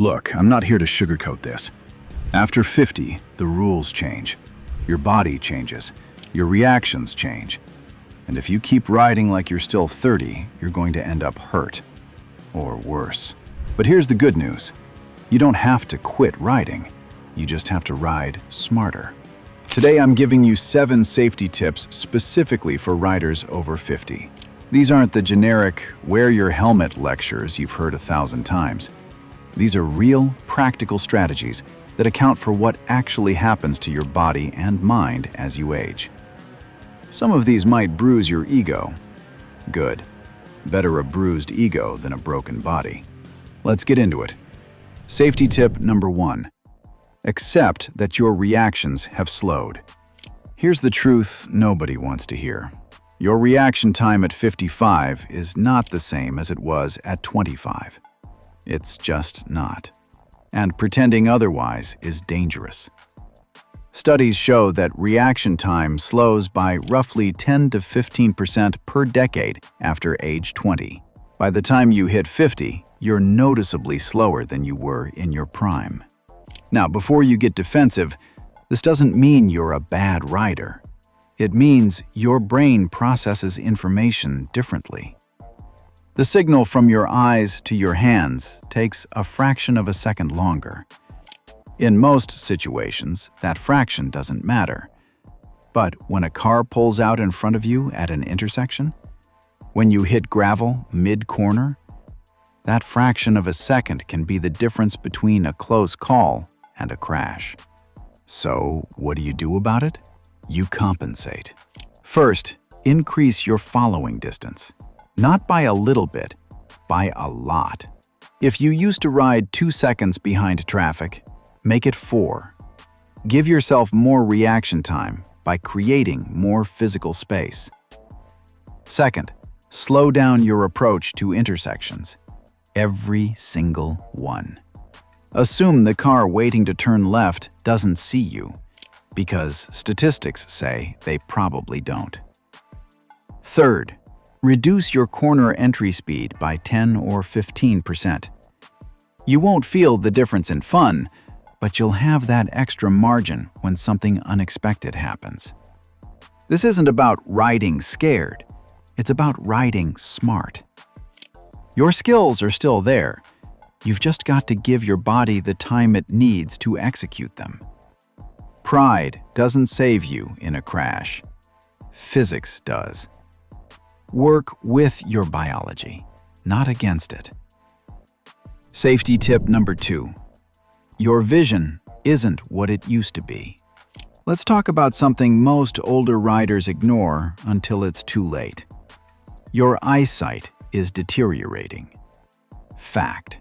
Look, I'm not here to sugarcoat this. After 50, the rules change. Your body changes. Your reactions change. And if you keep riding like you're still 30, you're going to end up hurt. Or worse. But here's the good news. You don't have to quit riding. You just have to ride smarter. Today I'm giving you 7 safety tips specifically for riders over 50. These aren't the generic wear your helmet lectures you've heard 1,000 times. These are real, practical strategies that account for what actually happens to your body and mind as you age. Some of these might bruise your ego. Good. Better a bruised ego than a broken body. Let's get into it. Safety tip number 1. Accept that your reactions have slowed. Here's the truth nobody wants to hear. Your reaction time at 55 is not the same as it was at 25. It's just not. And pretending otherwise is dangerous. Studies show that reaction time slows by roughly 10 to 15% per decade after age 20. By the time you hit 50, you're noticeably slower than you were in your prime. Now, before you get defensive, this doesn't mean you're a bad rider. It means your brain processes information differently. The signal from your eyes to your hands takes a fraction of a second longer. In most situations, that fraction doesn't matter. But when a car pulls out in front of you at an intersection, when you hit gravel mid-corner, that fraction of a second can be the difference between a close call and a crash. So, what do you do about it? You compensate. First, increase your following distance. Not by a little bit, by a lot. If you used to ride 2 seconds behind traffic, make it 4. Give yourself more reaction time by creating more physical space. Second, slow down your approach to intersections. Every single one. Assume the car waiting to turn left doesn't see you, because statistics say they probably don't. Third, reduce your corner entry speed by 10 or 15%. You won't feel the difference in fun, but you'll have that extra margin when something unexpected happens. This isn't about riding scared, it's about riding smart. Your skills are still there. You've just got to give your body the time it needs to execute them. Pride doesn't save you in a crash. Physics does. Work with your biology, not against it. Safety tip number 2. Your vision isn't what it used to be. Let's talk about something most older riders ignore until it's too late. Your eyesight is deteriorating. Fact.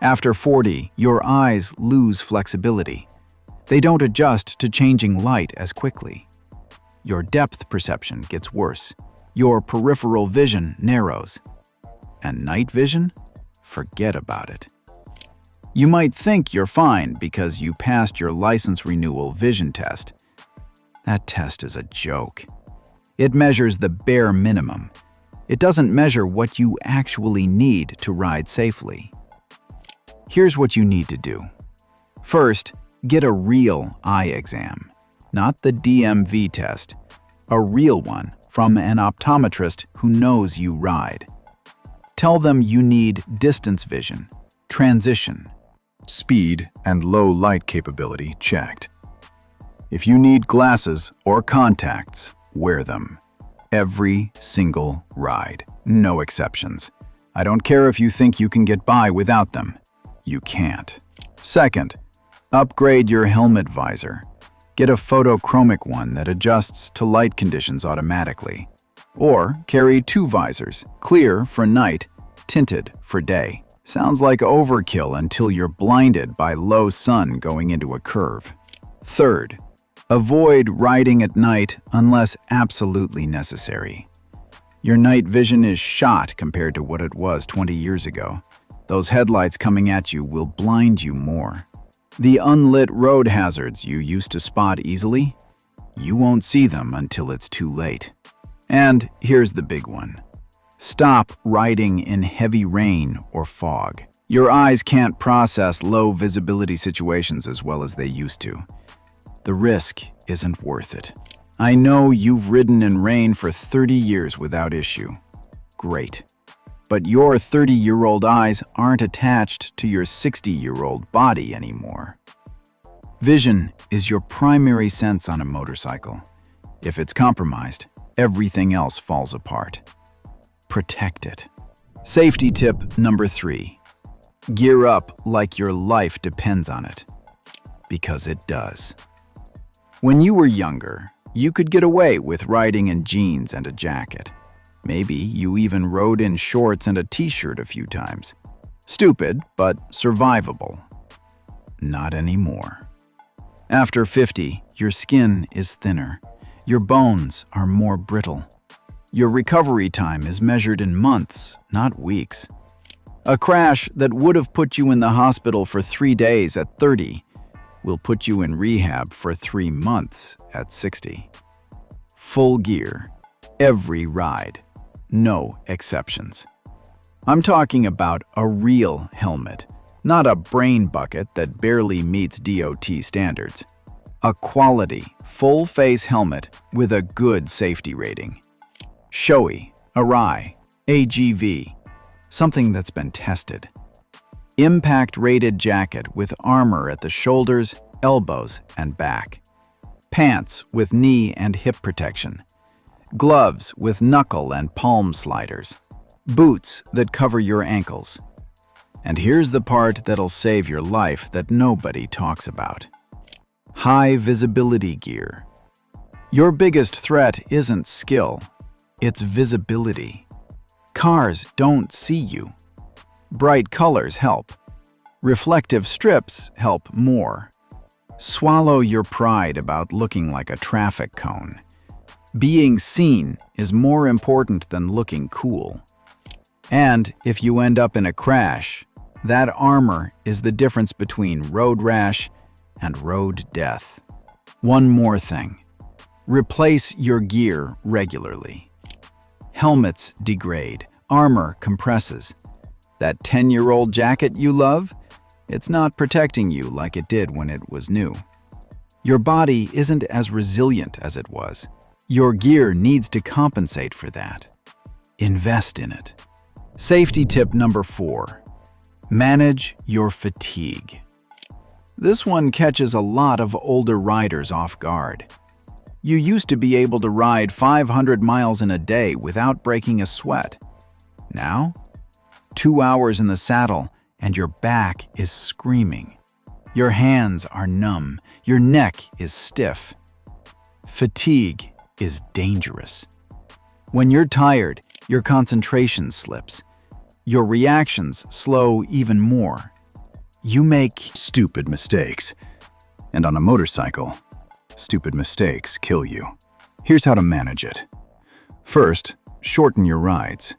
After 40, your eyes lose flexibility. They don't adjust to changing light as quickly. Your depth perception gets worse. Your peripheral vision narrows. And night vision? Forget about it. You might think you're fine because you passed your license renewal vision test. That test is a joke. It measures the bare minimum. It doesn't measure what you actually need to ride safely. Here's what you need to do. First, get a real eye exam, not the DMV test, a real one from an optometrist who knows you ride. Tell them you need distance vision, transition, Speed and low light capability checked. If you need glasses or contacts, wear them. Every single ride, no exceptions. I don't care if you think you can get by without them. You can't. Second, upgrade your helmet visor. Get a photochromic one that adjusts to light conditions automatically. Or carry 2 visors, clear for night, tinted for day. Sounds like overkill until you're blinded by low sun going into a curve. Third, avoid riding at night unless absolutely necessary. Your night vision is shot compared to what it was 20 years ago. Those headlights coming at you will blind you more. The unlit road hazards you used to spot easily, you won't see them until it's too late. And here's the big one. Stop riding in heavy rain or fog. Your eyes can't process low visibility situations as well as they used to. The risk isn't worth it. I know you've ridden in rain for 30 years without issue. Great. But your 30-year-old eyes aren't attached to your 60-year-old body anymore. Vision is your primary sense on a motorcycle. If it's compromised, everything else falls apart. Protect it. Safety tip number 3. Gear up like your life depends on it. Because it does. When you were younger, you could get away with riding in jeans and a jacket. Maybe you even rode in shorts and a t-shirt a few times. Stupid, but survivable. Not anymore. After 50, your skin is thinner. Your bones are more brittle. Your recovery time is measured in months, not weeks. A crash that would have put you in the hospital for 3 days at 30 will put you in rehab for 3 months at 60. Full gear, every ride, no exceptions. I'm talking about a real helmet, not a brain bucket that barely meets DOT standards. A quality, full-face helmet with a good safety rating. Shoei, Arai, AGV, something that's been tested. Impact-rated jacket with armor at the shoulders, elbows, and back. Pants with knee and hip protection. Gloves with knuckle and palm sliders. Boots that cover your ankles. And here's the part that'll save your life that nobody talks about. High visibility gear. Your biggest threat isn't skill, it's visibility. Cars don't see you. Bright colors help. Reflective strips help more. Swallow your pride about looking like a traffic cone. Being seen is more important than looking cool. And if you end up in a crash, that armor is the difference between road rash and road death. One more thing. Replace your gear regularly. Helmets degrade, armor compresses. That 10-year-old jacket you love, it's not protecting you like it did when it was new. Your body isn't as resilient as it was. Your gear needs to compensate for that. Invest in it. Safety tip number 4. Manage your fatigue. This one catches a lot of older riders off guard. You used to be able to ride 500 miles in a day without breaking a sweat. Now, 2 hours in the saddle and your back is screaming. Your hands are numb. Your neck is stiff. Fatigue is dangerous. When you're tired, your concentration slips. Your reactions slow even more. You make Stupid mistakes. And on a motorcycle, stupid mistakes kill you. Here's how to manage it. First, shorten your rides.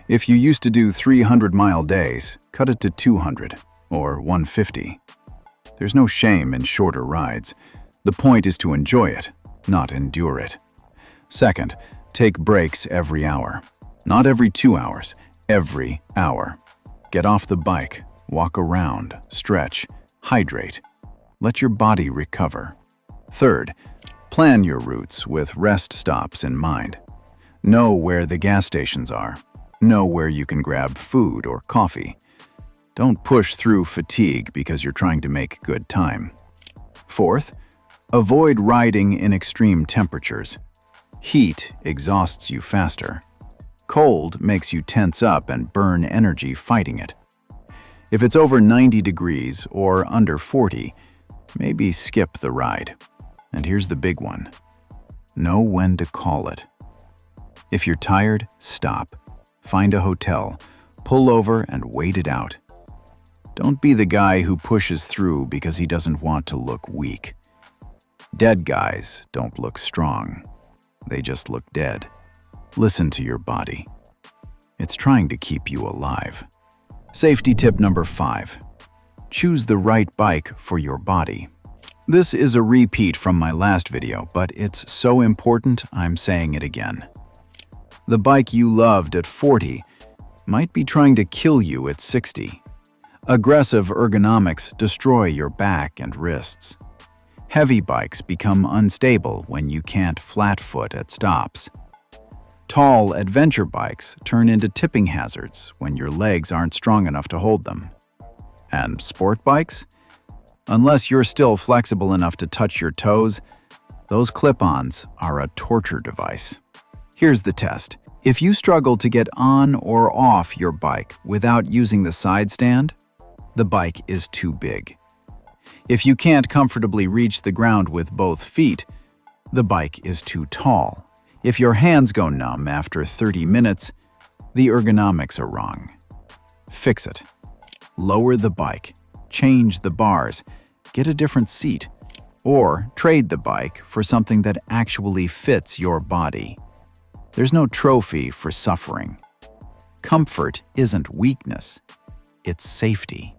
If you used to do 300-mile days, cut it to 200 or 150. There's no shame in shorter rides. The point is to enjoy it, not endure it. Second, take breaks every hour. Not every 2 hours, every hour. Get off the bike, walk around, stretch, hydrate. Let your body recover. Third, plan your routes with rest stops in mind. Know where the gas stations are. Know where you can grab food or coffee. Don't push through fatigue because you're trying to make good time. Fourth, avoid riding in extreme temperatures. Heat exhausts you faster. Cold makes you tense up and burn energy fighting it. If it's over 90 degrees or under 40, maybe skip the ride. And here's the big one. Know when to call it. If you're tired, stop. Find a hotel, pull over and wait it out. Don't be the guy who pushes through because he doesn't want to look weak. Dead guys don't look strong. They just look dead. Listen to your body. It's trying to keep you alive. Safety tip number 5. Choose the right bike for your body. This is a repeat from my last video, but it's so important I'm saying it again. The bike you loved at 40 might be trying to kill you at 60. Aggressive ergonomics destroy your back and wrists. Heavy bikes become unstable when you can't flat foot at stops. Tall adventure bikes turn into tipping hazards when your legs aren't strong enough to hold them. And sport bikes? Unless you're still flexible enough to touch your toes, those clip-ons are a torture device. Here's the test. If you struggle to get on or off your bike without using the side stand, the bike is too big. If you can't comfortably reach the ground with both feet, the bike is too tall. If your hands go numb after 30 minutes, the ergonomics are wrong. Fix it. Lower the bike, change the bars, get a different seat, or trade the bike for something that actually fits your body. There's no trophy for suffering. Comfort isn't weakness, it's safety.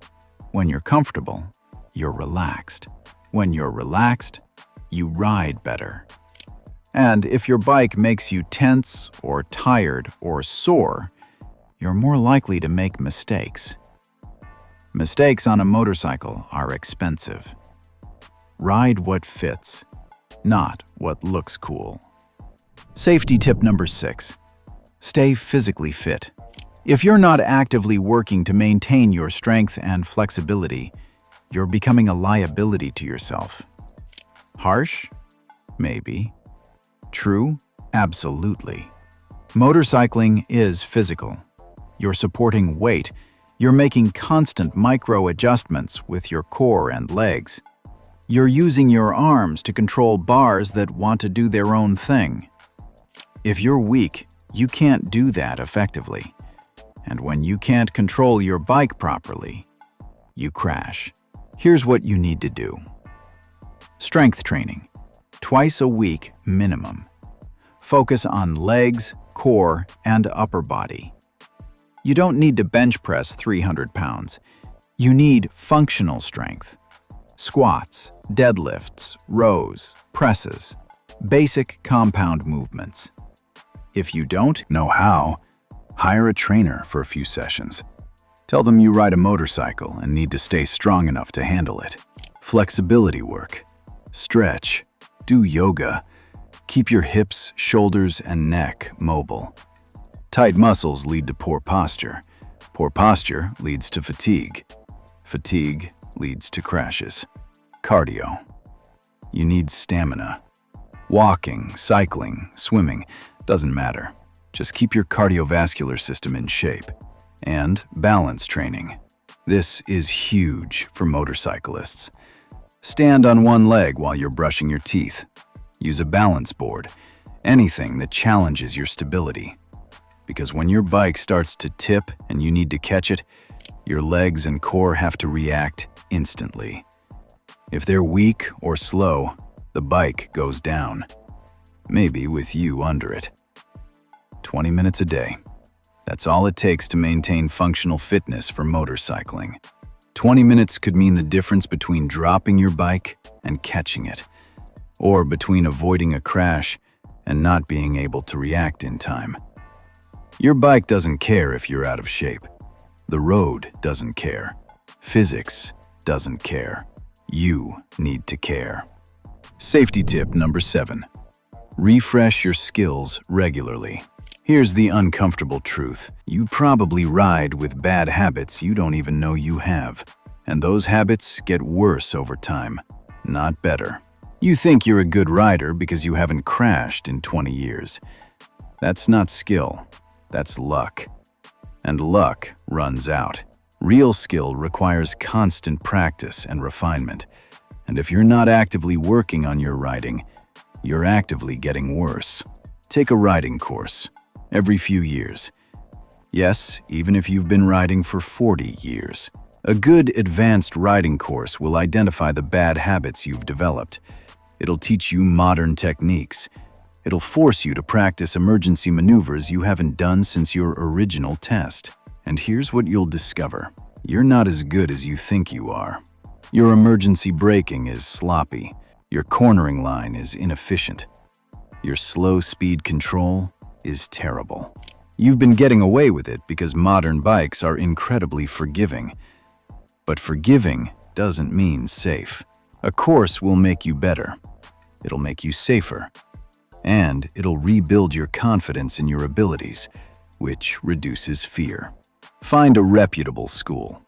When you're comfortable, you're relaxed. When you're relaxed, you ride better. And if your bike makes you tense or tired or sore, you're more likely to make mistakes. Mistakes on a motorcycle are expensive. Ride what fits, not what looks cool. Safety tip number 6. Stay physically fit. If you're not actively working to maintain your strength and flexibility, you're becoming a liability to yourself. Harsh? Maybe. True? Absolutely. Motorcycling is physical. You're supporting weight. You're making constant micro-adjustments with your core and legs. You're using your arms to control bars that want to do their own thing. If you're weak, you can't do that effectively. And when you can't control your bike properly, you crash. Here's what you need to do. Strength training. Twice a week minimum. Focus on legs, core, and upper body. You don't need to bench press 300 pounds. You need functional strength. Squats, deadlifts, rows, presses. Basic compound movements. If you don't Know how? Hire a trainer for a few sessions. Tell them you ride a motorcycle and need to stay strong enough to handle it. Flexibility work. Stretch. Do yoga. Keep your hips, shoulders, and neck mobile. Tight muscles lead to poor posture. Poor posture leads to fatigue. Fatigue leads to crashes. Cardio. You need stamina. Walking, cycling, swimming, doesn't matter. Just keep your cardiovascular system in shape. And balance training. This is huge for motorcyclists. Stand on one leg while you're brushing your teeth. Use a balance board. Anything that challenges your stability. Because when your bike starts to tip and you need to catch it, your legs and core have to react instantly. If they're weak or slow, the bike goes down. Maybe with you under it. 20 minutes a day. That's all it takes to maintain functional fitness for motorcycling. 20 minutes could mean the difference between dropping your bike and catching it, or between avoiding a crash and not being able to react in time. Your bike doesn't care if you're out of shape. The road doesn't care. Physics doesn't care. You need to care. Safety tip number 7. Refresh your skills regularly. Here's the uncomfortable truth. You probably ride with bad habits you don't even know you have. And those habits get worse over time, not better. You think you're a good rider because you haven't crashed in 20 years. That's not skill, that's luck. And luck runs out. Real skill requires constant practice and refinement. And if you're not actively working on your riding, you're actively getting worse. Take a riding course. Every few years. Yes, even if you've been riding for 40 years. A good advanced riding course will identify the bad habits you've developed. It'll teach you modern techniques. It'll force you to practice emergency maneuvers you haven't done since your original test. And here's what you'll discover. You're not as good as you think you are. Your emergency braking is sloppy. Your cornering line is inefficient. Your slow speed control is terrible. You've been getting away with it because modern bikes are incredibly forgiving. But forgiving doesn't mean safe. A course will make you better. It'll make you safer. And it'll rebuild your confidence in your abilities, which reduces fear. Find a reputable school.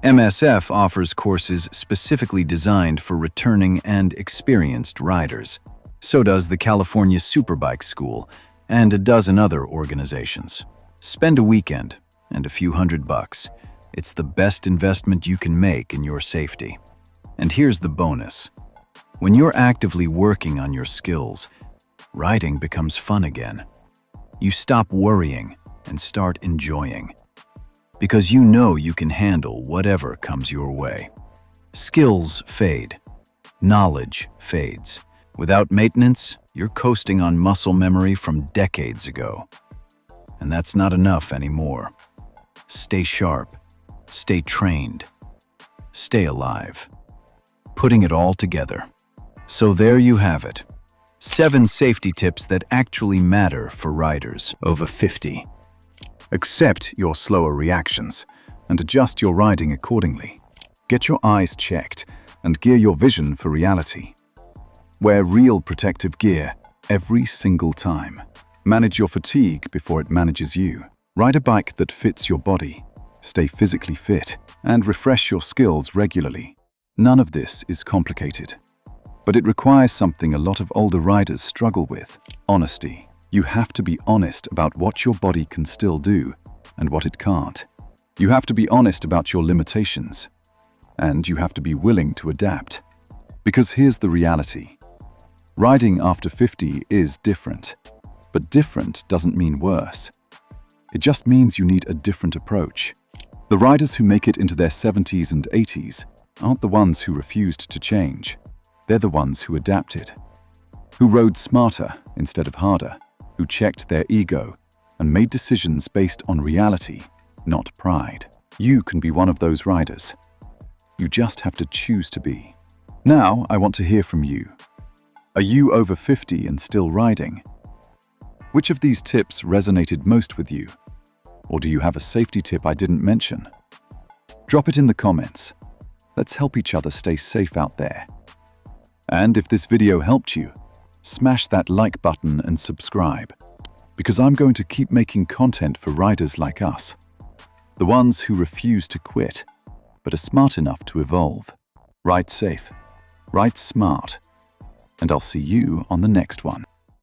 MSF offers courses specifically designed for returning and experienced riders. So does the California Superbike School and a dozen other organizations. Spend a weekend and a few $100. It's the best investment you can make in your safety. And here's the bonus. When you're actively working on your skills, riding becomes fun again. You stop worrying and start enjoying. Because you know you can handle whatever comes your way. Skills fade. Knowledge fades. Without maintenance, you're coasting on muscle memory from decades ago. And that's not enough anymore. Stay sharp. Stay trained. Stay alive. Putting it all together. So there you have it. 7 safety tips that actually matter for riders over 50. Accept your slower reactions and adjust your riding accordingly. Get your eyes checked and gear your vision for reality. Wear real protective gear every single time. Manage your fatigue before it manages you. Ride a bike that fits your body. Stay physically fit and refresh your skills regularly. None of this is complicated. But it requires something a lot of older riders struggle with: honesty. You have to be honest about what your body can still do and what it can't. You have to be honest about your limitations. And you have to be willing to adapt. Because here's the reality. Riding after 50 is different. But different doesn't mean worse. It just means you need a different approach. The riders who make it into their 70s and 80s aren't the ones who refused to change. They're the ones who adapted, who rode smarter instead of harder, who checked their ego and made decisions based on reality, not pride. You can be one of those riders. You just have to choose to be. Now, I want to hear from you. Are you over 50 and still riding? Which of these tips resonated most with you? Or do you have a safety tip I didn't mention? Drop it in the comments. Let's help each other stay safe out there. And if this video helped you, smash that like button and subscribe, because I'm going to keep making content for riders like us, the ones who refuse to quit, but are smart enough to evolve. Ride safe, ride smart, and I'll see you on the next one.